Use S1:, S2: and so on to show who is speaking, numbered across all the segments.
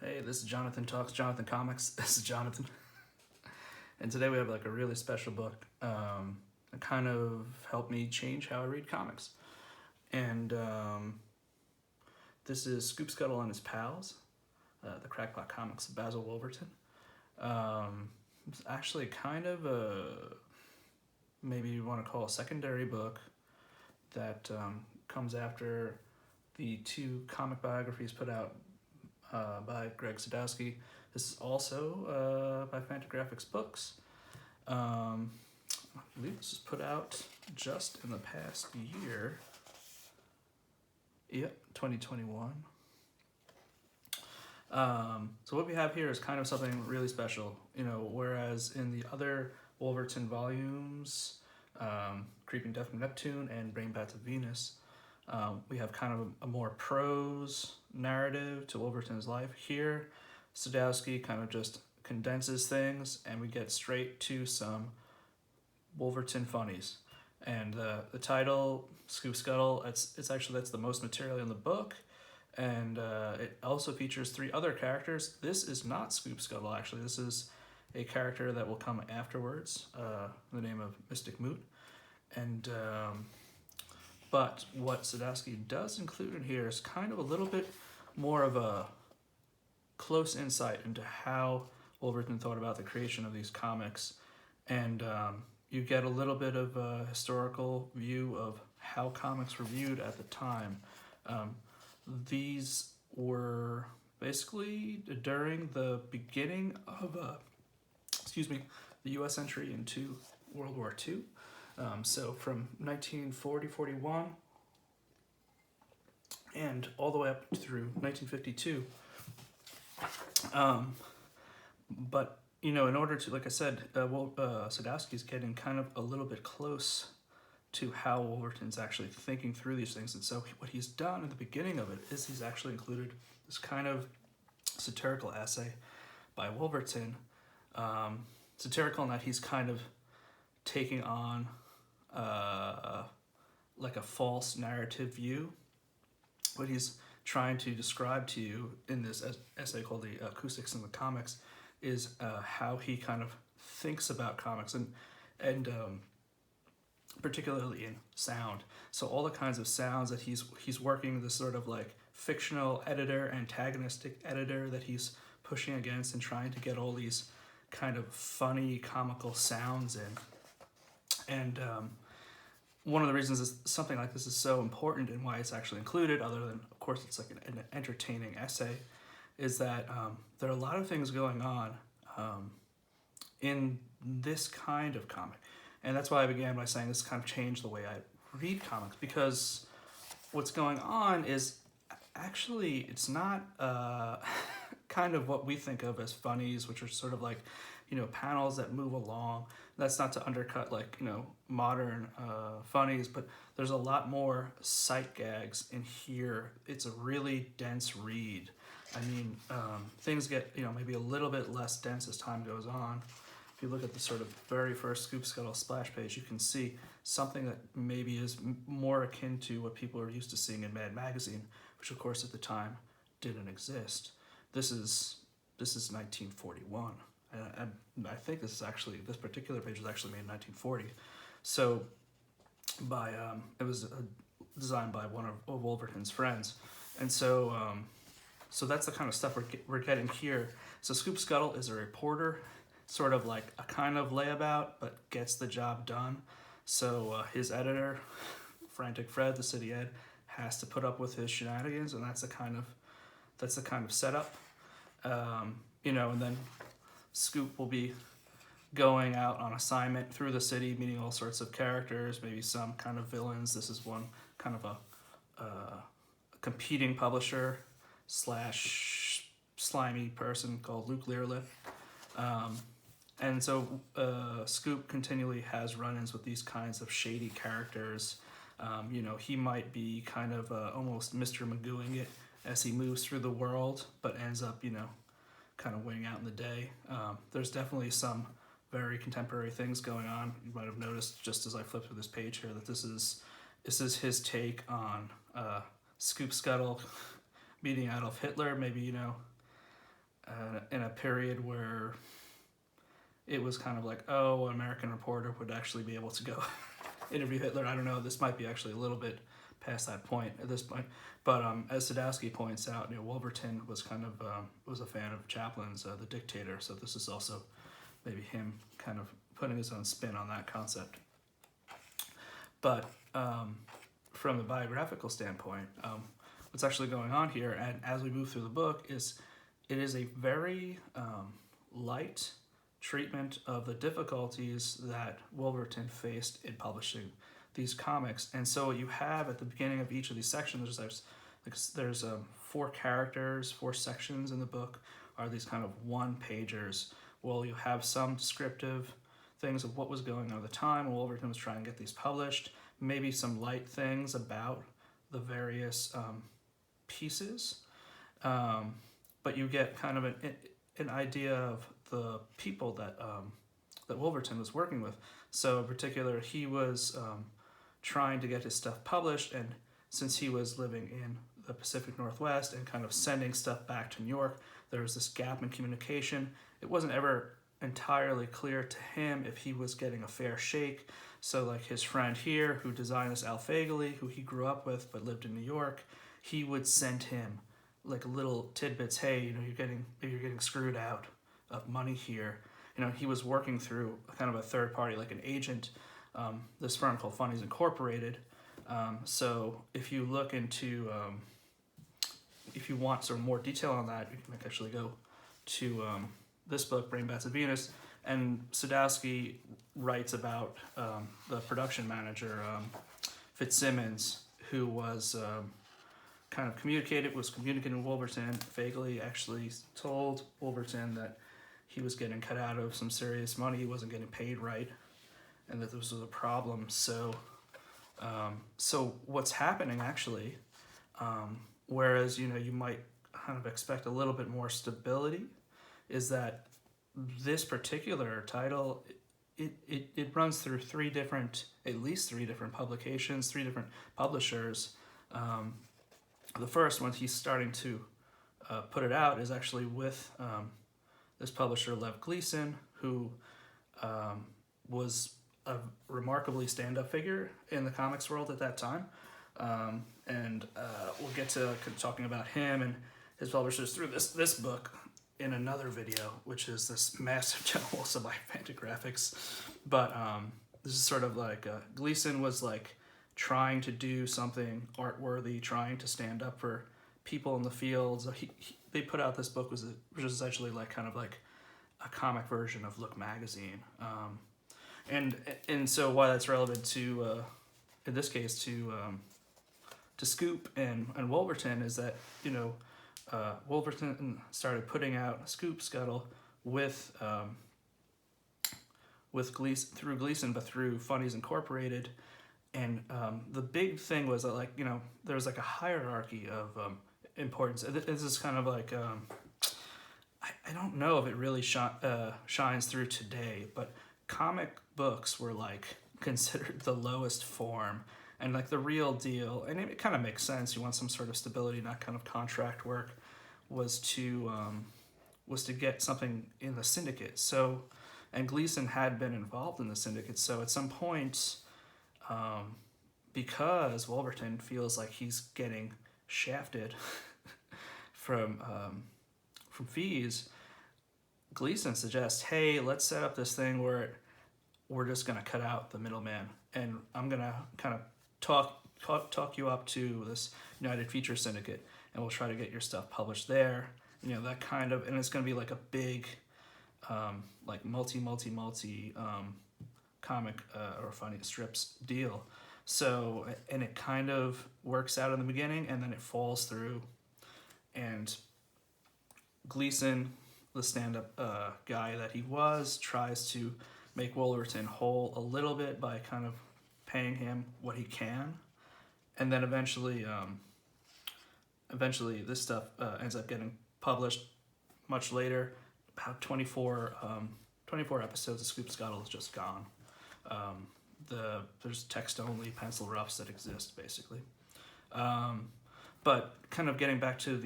S1: Hey, this is Jonathan Talks, Jonathan Comics. This is Jonathan. And today we have like a really special book that kind of helped me change how I read comics. And this is Scoop Scuttle and His Pals, the Crackpot comics of Basil Wolverton. It's actually kind of maybe you want to call a secondary book that comes after the two comic biographies put out by Sadowski. This is also by Fantagraphics Books. I believe this was put out just in the past year. Yep, 2021. So what we have here is kind of something really special, whereas in the other Wolverton volumes, Creeping Death from Neptune and Brain Bats of Venus, we have kind of a more prose narrative to Wolverton's life. Here, Sadowski kind of just condenses things and we get straight to some Wolverton funnies. And the title, Scoop Scuttle, that's the most material in the book. And it also features three other characters. This is not Scoop Scuttle, actually. This is a character that will come afterwards, the name of Mystic Moot. And but what Sadowski does include in here is kind of a little bit more of a close insight into how Wolverton thought about the creation of these comics. And you get a little bit of a historical view of how comics were viewed at the time. These were basically during the beginning of the U.S. entry into World War II. So from 1940-41 and all the way up through 1952. But, in order to, like I said, Sadowski's getting kind of a little bit close to how Wolverton's actually thinking through these things. And so what he's done at the beginning of it is he's actually included this kind of satirical essay by Wolverton. Satirical in that he's kind of taking on like a false narrative view. What he's trying to describe to you in this essay called The Acoustics in the Comics is how he kind of thinks about comics and particularly in sound. So all the kinds of sounds that he's working, this sort of like fictional editor, antagonistic editor that he's pushing against and trying to get all these kind of funny, comical sounds in. And one of the reasons is something like this is so important and why it's actually included, other than, of course, it's like an entertaining essay, is that there are a lot of things going on in this kind of comic. And that's why I began by saying this kind of changed the way I read comics, because what's going on is actually it's not kind of what we think of as funnies, which are sort of like, panels that move along. That's not to undercut like, modern funnies, but there's a lot more sight gags in here. It's a really dense read. I mean, things get, maybe a little bit less dense as time goes on. If you look at the sort of very first Scoop Scuttle splash page, you can see something that maybe is more akin to what people are used to seeing in Mad Magazine, which of course at the time didn't exist. This is 1941. And I think this particular page was actually made in 1940. So it was designed by one of Wolverton's friends. And so that's the kind of stuff we're getting here. So Scoop Scuttle is a reporter, sort of like a kind of layabout, but gets the job done. So his editor, Frantic Fred, the city ed, has to put up with his shenanigans, and that's the kind of setup. And then Scoop will be going out on assignment through the city, meeting all sorts of characters, maybe some kind of villains. This is one kind of a competing publisher / slimy person called Luke Learlip. And so Scoop continually has run-ins with these kinds of shady characters. He might be kind of almost Mr. Magooing it as he moves through the world, but ends up, kind of winning out in the day. There's definitely some very contemporary things going on. You might have noticed just as I flipped through this page here that this is his take on Scoop Scuttle meeting Adolf Hitler. Maybe in a period where it was kind of like, oh, an American reporter would actually be able to go interview Hitler. I don't know. This might be actually a little bit past that point at this point. But as Sadowski points out, Wolverton was kind of was a fan of Chaplin's The Dictator. So this is also maybe him kind of putting his own spin on that concept. But from the biographical standpoint, what's actually going on here, and as we move through the book, is it is a very light treatment of the difficulties that Wolverton faced in publishing these comics. And so what you have at the beginning of each of these sections, there's 4 characters, 4 sections in the book are these kind of one-pagers. Well, you have some descriptive things of what was going on at the time when Wolverton was trying to get these published, maybe some light things about the various pieces, but you get kind of an idea of the people that that Wolverton was working with. So in particular, he was trying to get his stuff published, and since he was living in the Pacific Northwest and kind of sending stuff back to New York, there was this gap in communication. It wasn't ever entirely clear to him if he was getting a fair shake. So like his friend here who designed this Al Fagley, who he grew up with but lived in New York, he would send him like little tidbits. Hey, you're getting screwed out of money here. He was working through kind of a third party, like an agent, this firm called Funnies Incorporated. So if you look into, if you want sort of more detail on that, you can actually go to this book, Brain Bats of Venus, and Sadowski writes about the production manager, Fitzsimmons, who was kind of communicating with Wolverton. Fagley actually told Wolverton that he was getting cut out of some serious money, he wasn't getting paid right, and that this was a problem. So what's happening actually, whereas you might kind of expect a little bit more stability, is that this particular title, it runs through at least three different publications, 3 different publishers. The first one he's starting to put it out is actually with this publisher, Lev Gleason, who was a remarkably stand-up figure in the comics world at that time. And we'll get to talking about him and his publishers through this book in another video, which is this massive general semi-fantagraphics. But this is sort of like Gleason was like trying to do something art-worthy, trying to stand up for people in the fields. They put out this book, which is essentially like kind of like a comic version of Look magazine. And so why that's relevant to in this case to Scoop and Wolverton is that Wolverton started putting out Scoop Scuttle with Gleason, through Gleason, but through Funnies Incorporated. And the big thing was that there was like a hierarchy of importance. This is kind of like I don't know if it really shines through today, but comic books were like considered the lowest form and like the real deal. And it kind of makes sense. You want some sort of stability, not kind of contract work. Was to get something in the syndicate. So, and Gleason had been involved in the syndicate. So at some point, because Wolverton feels like he's getting shafted from fees, Gleason suggests, hey, let's set up this thing where we're just going to cut out the middleman, and I'm going to kind of talk you up to this United Feature Syndicate, and we'll try to get your stuff published there. That kind of, and it's going to be like a big, like multi comic or funny strips deal. So, and it kind of works out in the beginning, and then it falls through. And Gleason, the stand-up guy that he was, tries to make Wolverton whole a little bit by kind of paying him what he can, and then eventually this stuff ends up getting published much later. About 24 episodes of Scoop Scuttle is just gone. There's text-only pencil roughs that exist, basically. But kind of getting back to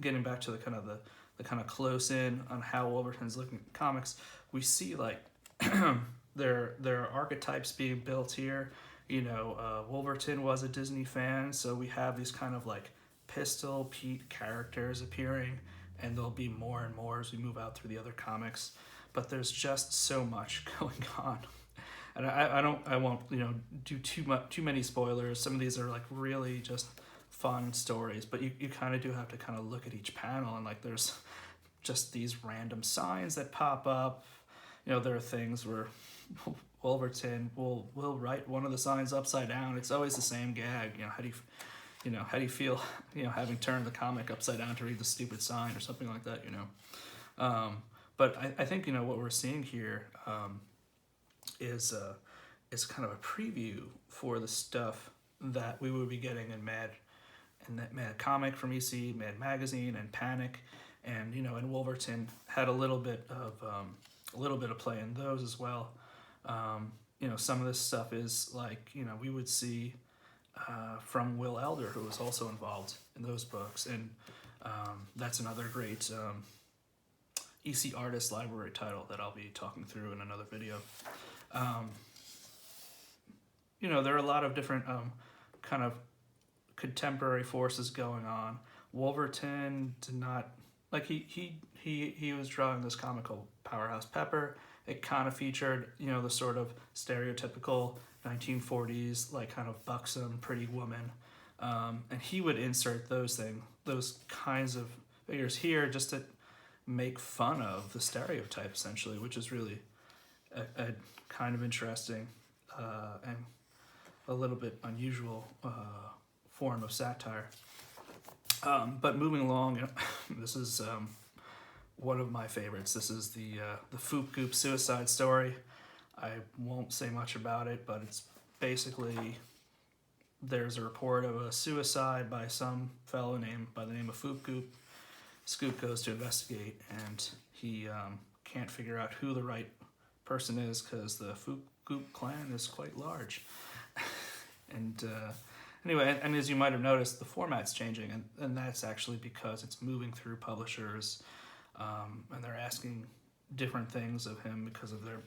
S1: getting back to the kind of close in on how Wolverton's looking at comics, we see like there are archetypes being built here. Wolverton was a Disney fan, so we have these kind of like Pistol Pete characters appearing, and there'll be more and more as we move out through the other comics. But there's just so much going on, and I won't do too many spoilers. Some of these are like really just fun stories, but you kind of do have to kind of look at each panel, and like there's just these random signs that pop up. There are things where Wolverton will write one of the signs upside down. It's always the same gag. How do you feel having turned the comic upside down to read the stupid sign or something like that. But I think what we're seeing here is kind of a preview for the stuff that we would be getting in Mad Comic from EC, Mad Magazine, and Panic, and and Wolverton had a little bit of play in those as well. Some of this stuff is like we would see from Will Elder, who was also involved in those books, and that's another great EC Artist Library title that I'll be talking through in another video. There are a lot of different kind of contemporary forces going on. Wolverton did not like he was drawing this comic called Powerhouse Pepper. It kind of featured the sort of stereotypical 1940s like kind of buxom pretty woman, and he would insert those kinds of figures here just to make fun of the stereotype essentially, which is really a kind of interesting and a little bit unusual form of satire. But moving along, this is one of my favorites. This is the Foop Goop suicide story. I won't say much about it, but it's basically there's a report of a suicide by some fellow by the name of Foop Goop. Scoop goes to investigate, and he can't figure out who the right person is because the Foop Goop clan is quite large. And anyway, and as you might have noticed, the format's changing, and that's actually because it's moving through publishers, and they're asking different things of him because of their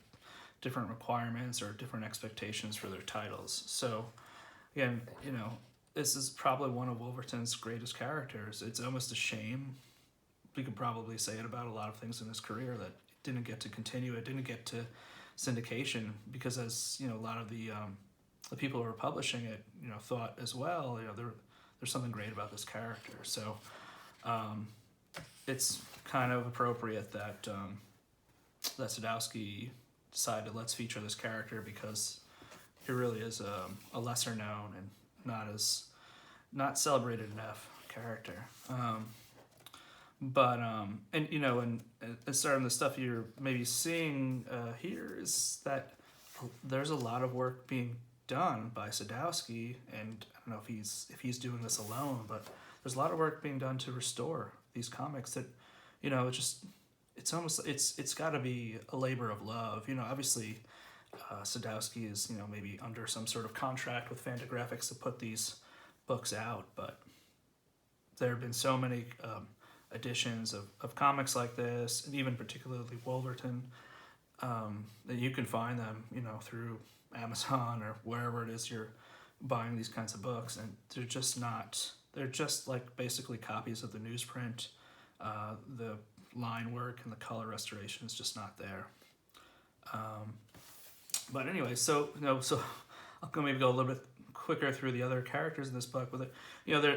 S1: different requirements or different expectations for their titles. So, again, this is probably one of Wolverton's greatest characters. It's almost a shame. We could probably say it about a lot of things in his career that it didn't get to continue. It didn't get to syndication because, as a lot of the people who were publishing it, thought as well. There's something great about this character. So, it's kind of appropriate that that Sadowski decided let's feature this character because he really is a lesser known and not celebrated enough character. And starting the stuff you're maybe seeing here is that there's a lot of work being done by Sadowski, and I don't know if he's doing this alone, but there's a lot of work being done to restore these comics that, it's got to be a labor of love. Obviously, Sadowski is maybe under some sort of contract with Fantagraphics to put these books out, but there have been so many editions of comics like this, and even particularly Wolverton, that you can find them, through Amazon or wherever it is you're buying these kinds of books, and they're just like basically copies of the newsprint. The line work and the color restoration is just not there. But anyway, so I'll maybe go a little bit quicker through the other characters in this book. With it,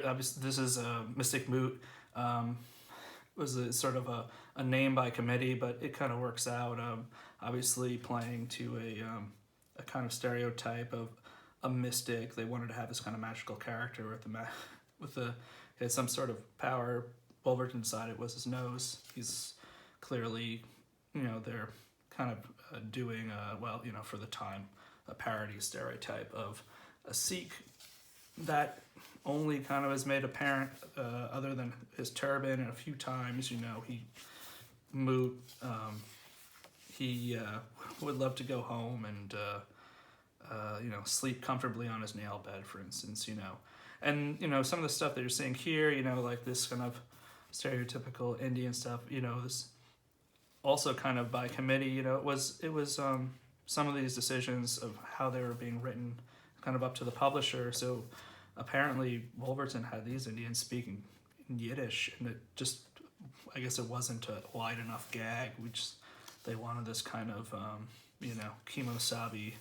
S1: obviously this is Mystic Moot. Was a sort of a name by committee, but it kind of works out. Obviously playing to a kind of stereotype of a mystic. They wanted to have this kind of magical character with he had some sort of power. Wolverton's side, it was his nose. He's clearly, they're kind of doing, for the time, a parody stereotype of a Sikh that only kind of is made apparent other than his turban and a few times, he would love to go home and, sleep comfortably on his nail bed, for instance, And some of the stuff that you're seeing here, like this kind of stereotypical Indian stuff, this also kind of by committee. It was some of these decisions of how they were being written, kind of up to the publisher. So apparently Wolverton had these Indians speaking in Yiddish, and it just, I guess it wasn't a wide enough gag. They wanted this kind of kimosabi,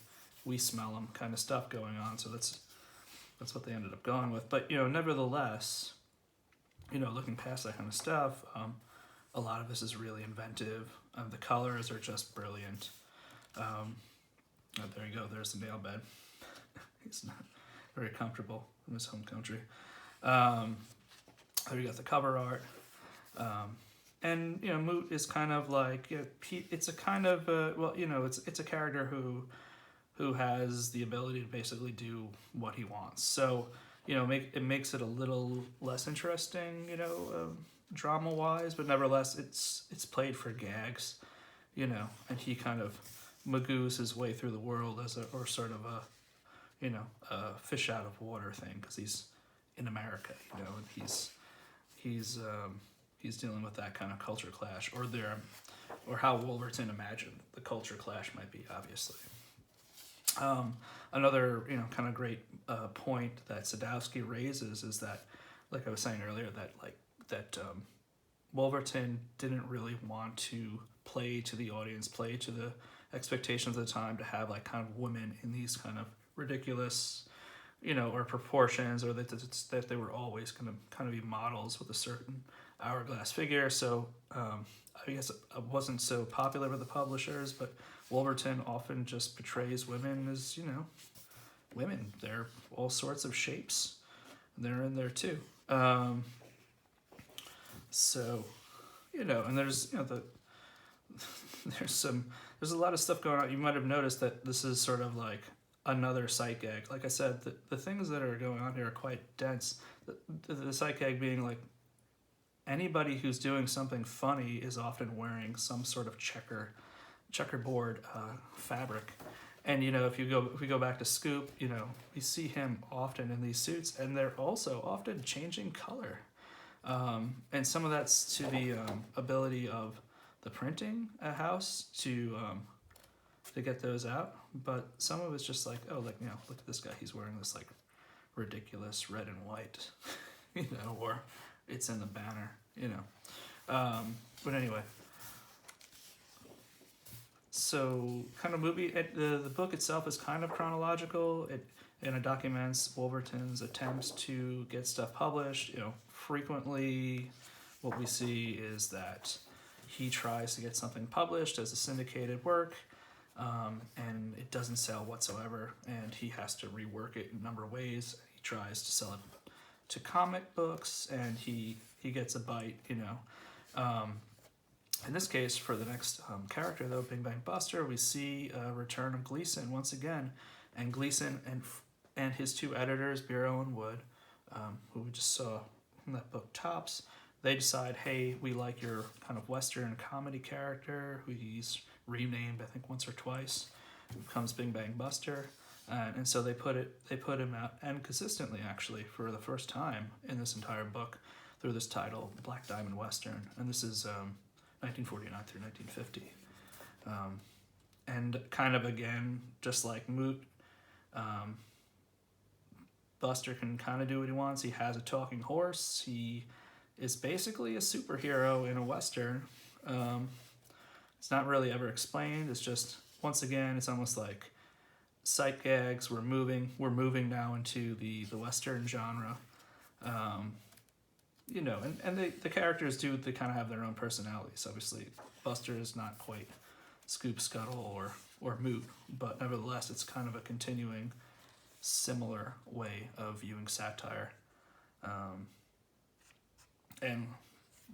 S1: we smell them kind of stuff going on. So that's what they ended up going with. But nevertheless, looking past that kind of stuff, a lot of this is really inventive. The colors are just brilliant. Oh, there you go. There's the nail bed. He's not very comfortable in his home country. There you got the cover art. And Moot is kind of like, it's a kind of it's a character who has the ability to basically do what he wants. So it makes it a little less interesting, drama wise, but nevertheless it's played for gags, and he kind of magoos his way through the world as a fish out of water thing, because he's in America, and he's dealing with that kind of culture clash, or how Wolverton imagined the culture clash might be, obviously. Another kind of great point that Sadowski raises is that, like I was saying earlier, that Wolverton didn't really want to play to the audience, play to the expectations of the time, to have like kind of women in these kind of ridiculous, or proportions, or that they were always going to kind of be models with a certain hourglass figure. So I guess it wasn't so popular with the publishers, but Wolverton often just portrays women as, women. They're all sorts of shapes. They're in there too. So, and there's, there's a lot of stuff going on. You might have noticed that this is sort of like another sight gag. Like I said, the things that are going on here are quite dense. The sight gag being like, anybody who's doing something funny is often wearing some sort of checkerboard fabric. And if we go back to Scoop, we see him often in these suits, and they're also often changing color. And some of that's to the ability of the printing house to get those out, but some of it's just like, oh, like, look at this guy, he's wearing this like ridiculous red and white, or it's in the banner, but anyway. So kind of movie, the book itself is kind of chronological. It documents Wolverton's attempts to get stuff published. Frequently what we see is that he tries to get something published as a syndicated work, and it doesn't sell whatsoever, and he has to rework it in a number of ways. He tries to sell it to comic books, and he gets a bite, In this case, for the next character, though, Bing Bang Buster, we see a return of Gleason once again, and Gleason and his two editors, Bureau and Wood, who we just saw in that book Tops, they decide, hey, we like your kind of Western comedy character, who he's renamed, I think, once or twice, who becomes Bing Bang Buster, and so they put him out, and consistently, actually, for the first time in this entire book, through this title, Black Diamond Western, and this is 1949 through 1950. And kind of, again, just like Moot, Buster can kind of do what he wants. He has a talking horse. He is basically a superhero in a Western. It's not really ever explained. It's just, once again, it's almost like sight gags. We're moving now into the Western genre. And the characters they kind of have their own personalities. Obviously, Buster is not quite Scoop Scuttle or Moot, but nevertheless, it's kind of a continuing, similar way of viewing satire. And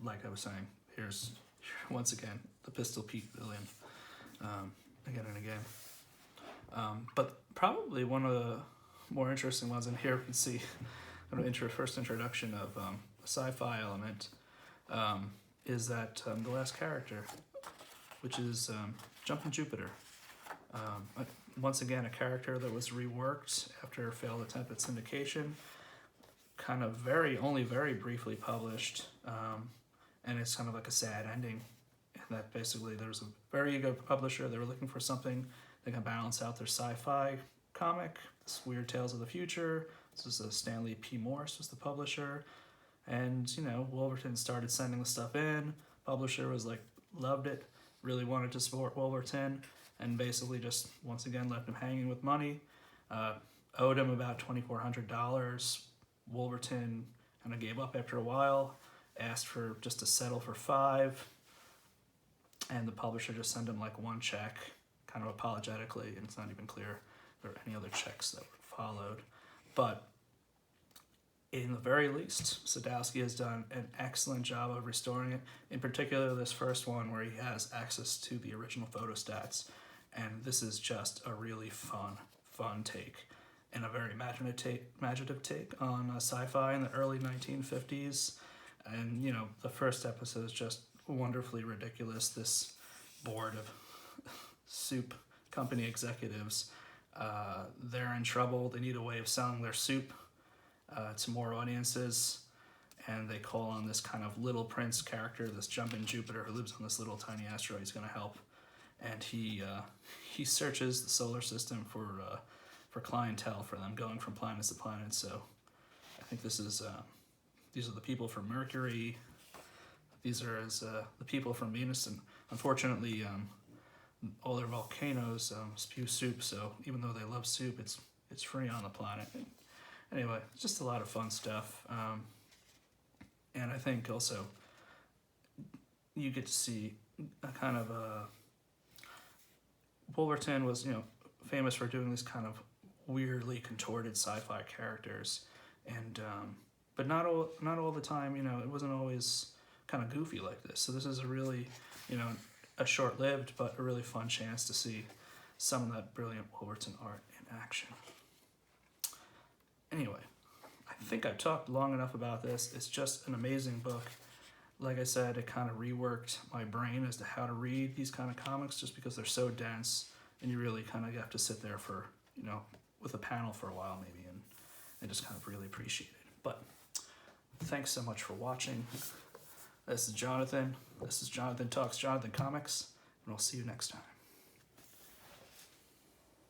S1: like I was saying, here's once again the Pistol Pete villain, again and again. But probably one of the more interesting ones, and here we can see first introduction of a sci-fi element, is that the last character, which is Jumpin Jupiter. Once again, a character that was reworked after a failed attempt at syndication. kind of only very briefly published, and it's kind of like a sad ending. And that basically there was a very eager publisher. They were looking for something that can balance out their sci-fi comic. This Weird Tales of the Future. This was Stanley P. Morse was the publisher, and Wolverton started sending the stuff in. Publisher was like loved it, really wanted to support Wolverton, and basically just once again left him hanging with money. Owed him about $2,400. Wolverton kind of gave up after a while, asked for just to settle for $5,000, and the publisher just sent him like one check, kind of apologetically, and it's not even clear there were any other checks that followed. But in the very least, Sadowski has done an excellent job of restoring it, in particular this first one where he has access to the original photo stats, and this is just a really fun take, and a very imaginative take on sci-fi in the early 1950s. And the first episode is just wonderfully ridiculous. This board of soup company executives, they're in trouble. They need a way of selling their soup to more audiences, and they call on this kind of Little Prince character, this Jumpin Jupiter, who lives on this little tiny asteroid. He's going to help, and he searches the solar system for clientele for them, going from planet to planet. So I think these are the people from Mercury. These are the people from Venus, and unfortunately, all their volcanoes spew soup. So even though they love soup, it's free on the planet. Anyway, it's just a lot of fun stuff, and I think also you get to see a kind of Wolverton was famous for doing these kind of weirdly contorted sci-fi characters, and but not all the time. It wasn't always kind of goofy like this. So this is a really a short-lived but a really fun chance to see some of that brilliant Wolverton art in action. Anyway, I think I've talked long enough about this. It's just an amazing book. Like I said, it kind of reworked my brain as to how to read these kind of comics, just because they're so dense, and you really kind of have to sit there for, with a panel for a while maybe, and just kind of really appreciate it. But thanks so much for watching. This is Jonathan. This is Jonathan Talks Jonathan Comics, and we'll see you next time.